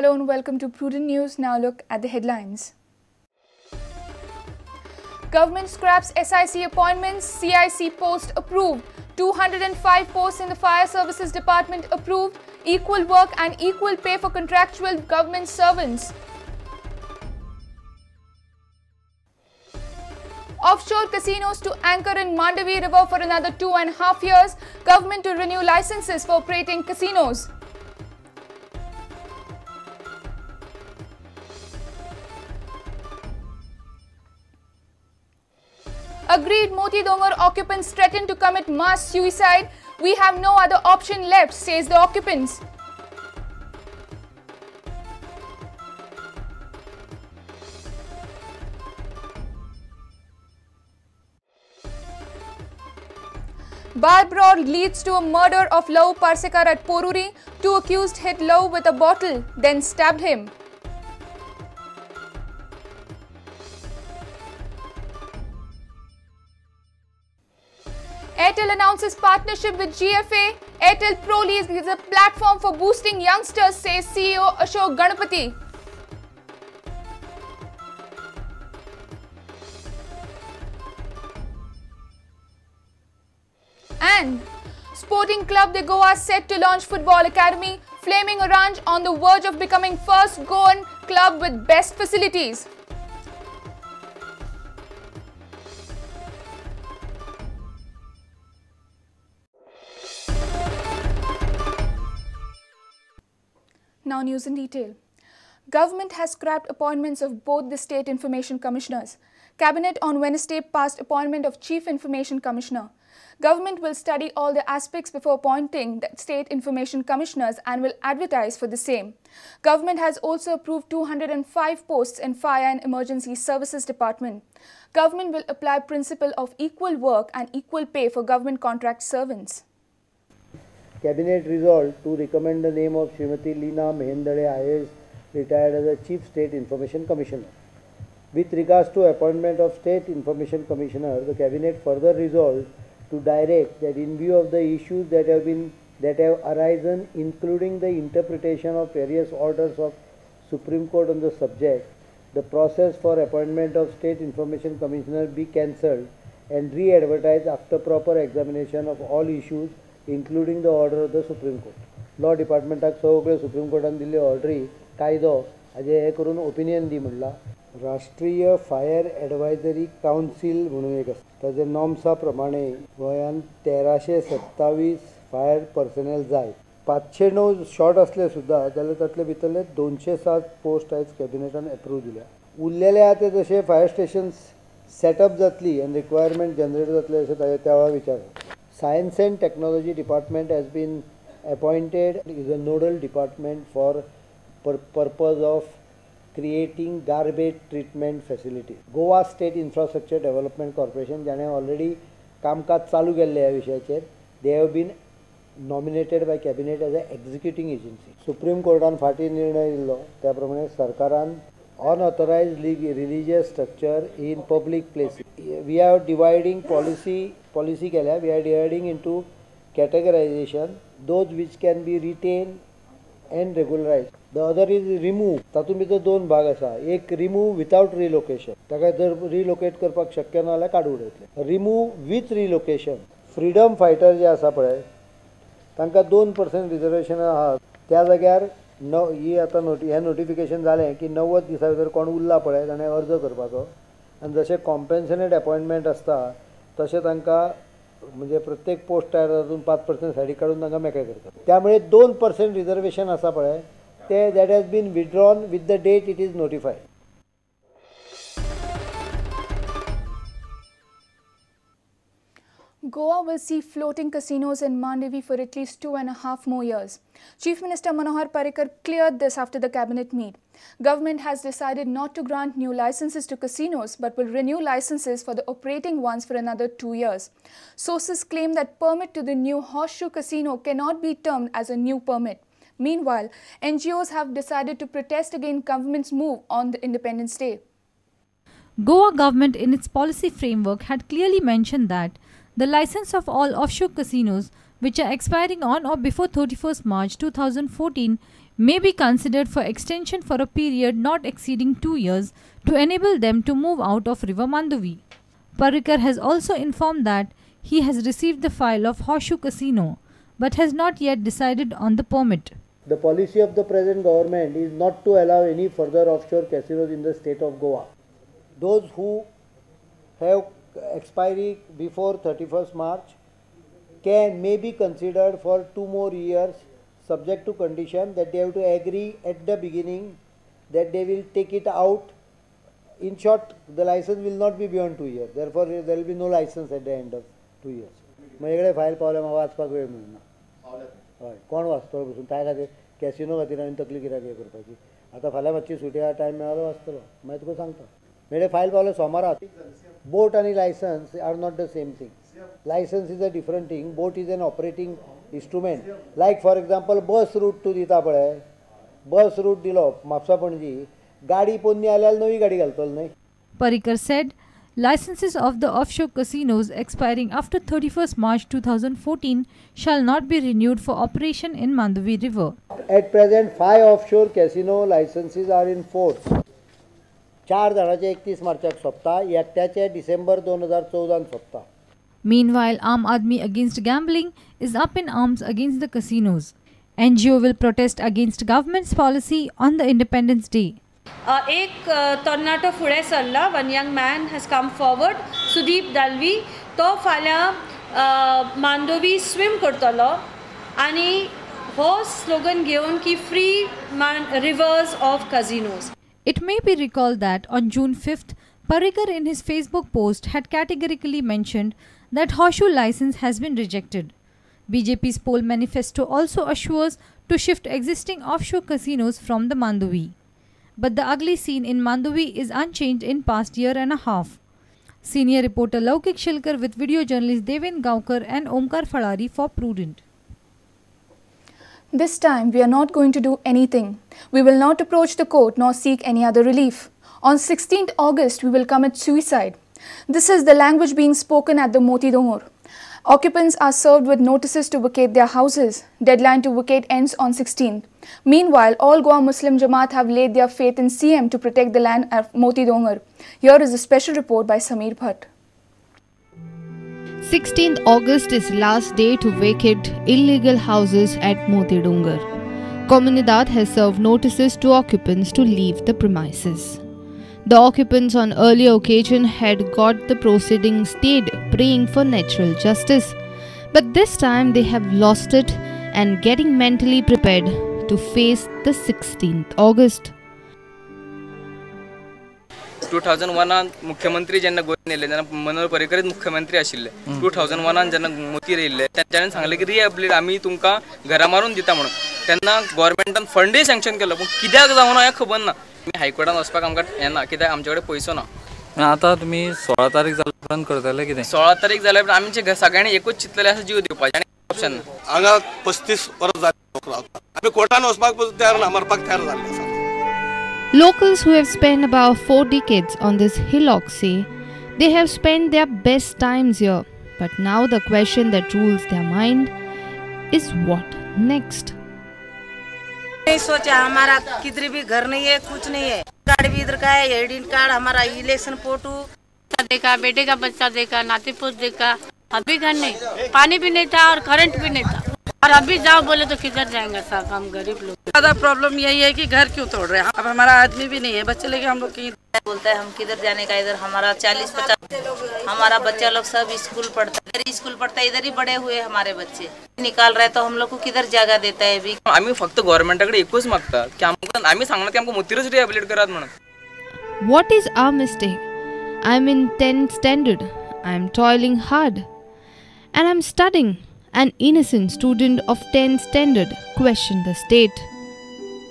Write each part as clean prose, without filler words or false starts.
Hello and welcome to Prudent News. Now look at the headlines. Government scraps SIC appointments, CIC post approved. 205 posts in the Fire Services Department approved. Equal work and equal pay for contractual government servants. Offshore casinos to anchor in Mandavi River for another 2.5 years. Government to renew licenses for operating casinos. Agreed, Moti Dongar occupants threaten to commit mass suicide. We have no other option left, says the occupants. Bar brawl leads to a murder of Love Parsekar at Poruri. 2 accused hit Love with a bottle, then stabbed him. Airtel announces partnership with GFA. Airtel Pro League is a platform for boosting youngsters, says CEO Ashok Ganapati. And Sporting Club de Goa set to launch Football Academy. Flaming Orange on the verge of becoming first Goan club with best facilities. Now news in detail. Government has scrapped appointments of both the State Information Commissioners. Cabinet on Wednesday passed appointment of Chief Information Commissioner. Government will study all the aspects before appointing the State Information Commissioners and will advertise for the same. Government has also approved 205 posts in Fire and Emergency Services Department. Government will apply principle of equal work and equal pay for government contract servants. Cabinet resolved to recommend the name of Srimati Leena Mehendale IAS, retired as a Chief State Information Commissioner. With regards to appointment of State Information Commissioner, the Cabinet further resolved to direct that in view of the issues that have arisen, including the interpretation of various orders of Supreme Court on the subject, the process for appointment of State Information Commissioner be cancelled and re-advertised after proper examination of all issues, including the order of the Supreme Court. Law Department सगळे Supreme Courtan Delhi ऑर्डरी कायदो हाजे हे करून opinion दी म्हणला. राष्ट्रीय fire एडवायझरी council म्हणून एक आसा. ताजे नॉर्म्सा प्रमाणे गोंयान 1327 फायर पर्सनल जाय. 509 शॉर्ट असले सुद्धा जाल्यार तातले भितरले 207 पोस्ट आयज कॅबिनेटान अप्रूव दिल्या. उरलेले आते जशे फायर स्टेशन्स सेटअप जातली आनी रिक्वायरमेंट जनरेट जातले अशें ताजे त्या विचार. Science and Technology Department has been appointed is a nodal department for purpose of creating garbage treatment facility. Goa State Infrastructure Development Corporation जाणे already कामकाज चालू केल्ले ह्या विशयाचेर. They have been nominated by Cabinet as an executing agency. Supreme Courtan फाटी निर्णय दिल्लो त्या प्रमाणे सरकारान unauthorized religious structure in public places. We are dividing policy केल्या. We are dividing into categorization, those which can be retained and regularized. The other is remove. तातूंत भितर 2 भाग आसा. एक remove without relocation. ताका जर relocate करपाक शक्य ना जाल्यार काडून उडयतले. Remove with relocation. Freedom fighter जे आसा पळय तांकां 2% रिजर्वेशन आहा. त्या जाग्यार ही आतां हें नोटिफिकेशन जालें की 90 दिसां भितर कोण उरला पळय ताणें अर्ज करपाचो आनी जशें कॉम्पेन्सेटेड अपॉयंटमेंट आसता तशें तांकां म्हणजे प्रत्येक पोस्ट तयार तातूंत 5% सायडीक काडून तांकां मेकळे करतात. त्यामुळे 2% रिजर्वेशन आसा पळय ते that has been withdrawn with the date it is notified. Goa will see floating casinos in Mandavi for at least 2.5 more years. Chief Minister Manohar Parrikar cleared this after the cabinet meet. Government has decided not to grant new licenses to casinos but will renew licenses for the operating ones for another 2 years. Sources claim that permit to the new Horseshoe Casino cannot be termed as a new permit. Meanwhile, NGOs have decided to protest against government's move on the Independence Day. Goa government in its policy framework had clearly mentioned that the license of all offshore casinos which are expiring on or before 31st March 2014 may be considered for extension for a period not exceeding 2 years to enable them to move out of River Mandovi. Parrikar has also informed that he has received the file of Horseshoe Casino but has not yet decided on the permit. The policy of the present government is not to allow any further offshore casinos in the state of Goa. Those who have expiry before 31st March may be considered for 2 more years, subject to condition that they have to agree at the beginning that they will take it out. In short, the license will not be beyond 2 years. Therefore, there will be no license at the end of 2 years. माझ्याकडे file पावल्या म्हाका वाचपाक वेळ मेळना. हय कोण वाचतलो बसून त्या खातीर कॅसिनो खातीर हांवें तकली कित्याक हें करपाची. आतां फाल्यां मातशी सुटया टायम मेळालो वाचतलो मागीर तुका सांगता. मेळे फायल पावले सोमारात. बोट आनी licence are not the same thing. License is a different thing. Boat is an operating instrument. Like for example, bus route to दिता पळय. Bus route दिलो म्हापसा पणजी. गाडी पोन्नी आल्यार नवी गाडी घालतलो न्हय. Parrikar said licenses of the offshore casinos expiring after 31st March 2014 shall not be renewed for operation in Mandovi River. At present, 5 offshore casino licenses are in force. 4 जाणांचे 31 मार्चाक सोंपता, एकट्याचे December 2014 सोंपता. Meanwhile, Aam Aadmi Against Gambling is up in arms against the casinos. NGO will protest against government's policy on the Independence Day. एक तरणाटो फुडें सरला. One young man has come forward. Sudeep Dalvi तो फाल्यां Mandovi swim करतलो आनी हो स्लोगन घेवन की free rivers of casinos. It may be recalled that on June 5th, Parrikar in his Facebook post had categorically mentioned that Horseshoe license has been rejected. BJP's poll manifesto also assures to shift existing offshore casinos from the Mandovi. But the ugly scene in Mandovi is unchanged in past year and a half. Senior reporter Laukik Shilkar with video journalist Devin Gaukar and Omkar Falari for Prudent. This time we are not going to do anything. We will not approach the court nor seek any other relief. On 16th August, we will commit suicide. This is the language being spoken at the Moti Dongur. Occupants are served with notices to vacate their houses. Deadline to vacate ends on 16th. Meanwhile, all Goa Muslim Jamaat have laid their faith in CM to protect the land at Moti Dongur. Here is a special report by Sameer Bhatt. 16th August is last day to vacate illegal houses at Moti Dongur. Comunidad has served notices to occupants to leave the premises. The occupants on earlier occasion had got the proceedings stayed, praying for natural justice. But this time they have lost it and getting mentally prepared to face the 16th August. 2001 मुख्यमंत्री जेन्ना गोंयांत येयले तेन्ना मनोहर पर्रीकरच मुख्यमंत्री आशिल्ले. 2001 जेन्ना मोती येयल्ले तेन्ना सांगले की रिहॅबिलिट आमी तुमकां घरा मारून दिता म्हणून. तेन्ना गव्हर्मेंटान फंडय सँक्शन केलो पूण कित्याक जावना हें खबर ना. आमी हायकोर्टान वचपाक आमकां हें ना कित्याक आमचे कडेन पयसो ना. आतां तुमी 16 तारीख जाल्या उपरांत करतले कितें? 16 तारीख जाल्या उपरांत आमचे सगळ्यांनी एकूच चिंतलेले आसा जीव दिवपाचें आनी ऑप्शन ना. हांगा 35 वर्स जाली आमी कोर्टान वचपाक तयार ना, मरपाक तयार जाल्ले आसा. Locals who have spent about 4 decades on this hillock say they have spent their best times here, but now the question that rules their mind is what next? नहीं सोचा, हमारा किधर भी घर नहीं है, कुछ नहीं है. कार्ड भी इधर का है, आइडेंटिटी कार्ड, हमारा इलेक्शन फोटो देखा, बेटे का बच्चा देखा, नाती पोत देखा. अभी घर नहीं, पानी भी नहीं था और करंट भी नहीं था. और अभी जाओ बोले तो किधर जाएंगे साहब, हम गरीब लोग. ज्यादा प्रॉब्लम यही है कि घर क्यों तोड़ रहे हैं. अब हमारा आदमी भी नहीं है, बच्चे लेके हम लोग कहीं बोलता है हम किधर जाने का. इधर हमारा 40-50 हमारा बच्चा लोग सब स्कूल पढ़ता है, इधर स्कूल पढ़ता है, इधर ही बड़े हुए हमारे बच्चे. निकाल रहे तो हम लोग को किधर जगह देता है अभी. आम्ही फक्त गव्हर्नमेंटाकडे एकूच मागता की आम्ही सांगणार की आमकां मोतीरच रिहॅबिलिट करात म्हणून. What is our mistake? I am in 10th standard. I am toiling hard and I am studying. An innocent student of 10th standard questioned the state.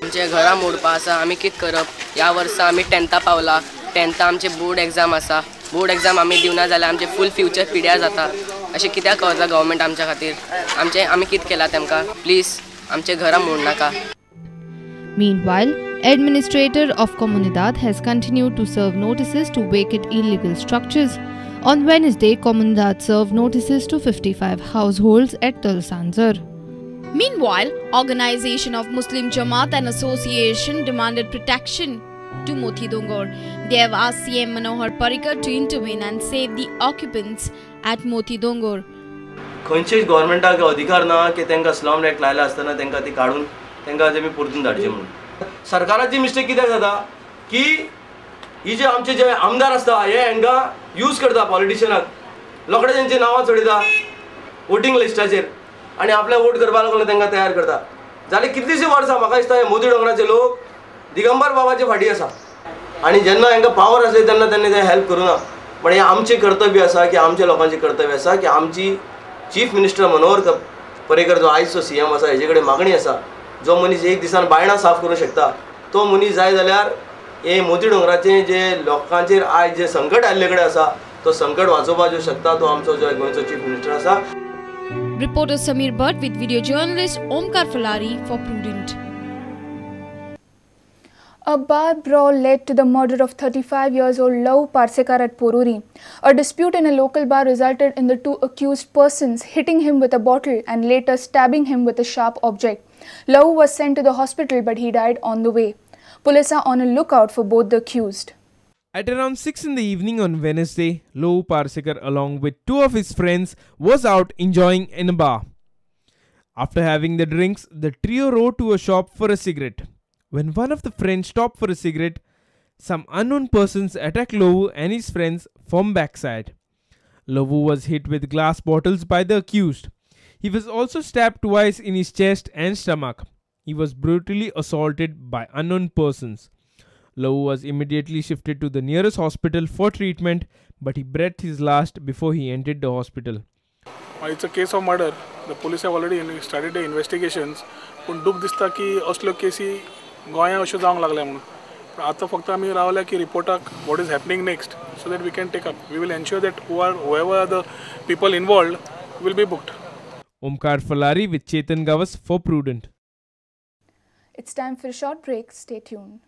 आमचे घरा मोडपा आसा, आमी कित करप. ह्या वर्सा आमी 10th पावला. 10th आमचे बोर्ड एग्जाम आसा. बोर्ड एग्जाम आमी दिवना जाल्यार आमचे फूल फ्युचर पिड्यार जाता. अशें कित्याक करता गव्हर्नमेंट आमच्या खातीर. आमी कित केला तेमकां. प्लीज आमचे घरा मोड नाका. Meanwhile, administrator of Comunidad has continued to serve notices to vacate illegal structures. On Wednesday, Comunidad served notices to 55 households at Talsanzar. Meanwhile, Organization of Muslim Jamaat and Association demanded protection to Moti Dongor. They have asked CM Manohar Parrikar to intervene and save the occupants at Moti Dongor. खंयचेच गव्हर्नमेंटाक अधिकार ना की तांकां slum act लायला आसतना तांकां ती काडून तांकां तेमी परतून धाडचे म्हणून. सरकाराची मिस्टेक कित्याक जाता की ही जे आमचे जे आमदार आसता हे हांकां यूज करता पॉलिटिशियनाक, लोकडे तेंची नांवां चडयता वोटींग लिस्टाचेर आनी आपल्या वोट करपा लागून तांकां तयार करता. जाली कितलींशीं वर्सां म्हाका दिसता हे मोदी डोंगराचे लोक दिगंबर बाबाचे फाटी आसा आनी जेन्ना हांकां पावर आसले तेन्ना तांणी ते हेल्प करूना. पण हे आमचें कर्तव्य आसा की आमच्या लोकांचें कर्तव्य आसा की आमची चीफ मिनिस्टर मनोहर पर्रीकर जो आयजचो CM आसा हेजे कडेन मागणी आसा, जो मनीस एक दिसान बायणां साफ करूंक शकता तो मनीस जाय जाल्यार हे मोती डोंगराचें जे लोकांचेर आयज जे संकट आयिल्ले कडेन आसा तो संकट वाचोवपाक शकता तो आमचो जो गोंयचो चीफ मिनिस्टर आसा. Reporter Samir Bhatt with video journalist Omkar Falari for Prudent. A bar brawl led to the murder of 35-year-old Love Parsekar at Poruri. A dispute in a local bar resulted in the two accused persons hitting him with a bottle and later stabbing him with a sharp object. Love was sent to the hospital but he died on the way. Police are on a lookout for both the accused. At around 6 in the evening on Wednesday, Love Parsekar along with two of his friends was out enjoying in a bar. After having the drinks, the trio rode to a shop for a cigarette. When one of the friends stopped for a cigarette, some unknown persons attacked Lovu and his friends from backside. Lovu was hit with glass bottles by the accused. He was also stabbed twice in his chest and stomach. He was brutally assaulted by unknown persons. Lovu was immediately shifted to the nearest hospital for treatment, but he breathed his last before he entered the hospital. It's a case of murder. The police have already started the investigations. पण दुख दिसता की असल्यो केसी गोंया अश्यो जावंक लागल्या म्हणून. पण आतां फक्त आमी रावल्या की रिपोर्टाक what is happening next so that we can take up. We will ensure that whoever are the people involved will be booked. Omkar Falari with Chetan Gawas for Prudent. It's time for a short break. Stay tuned.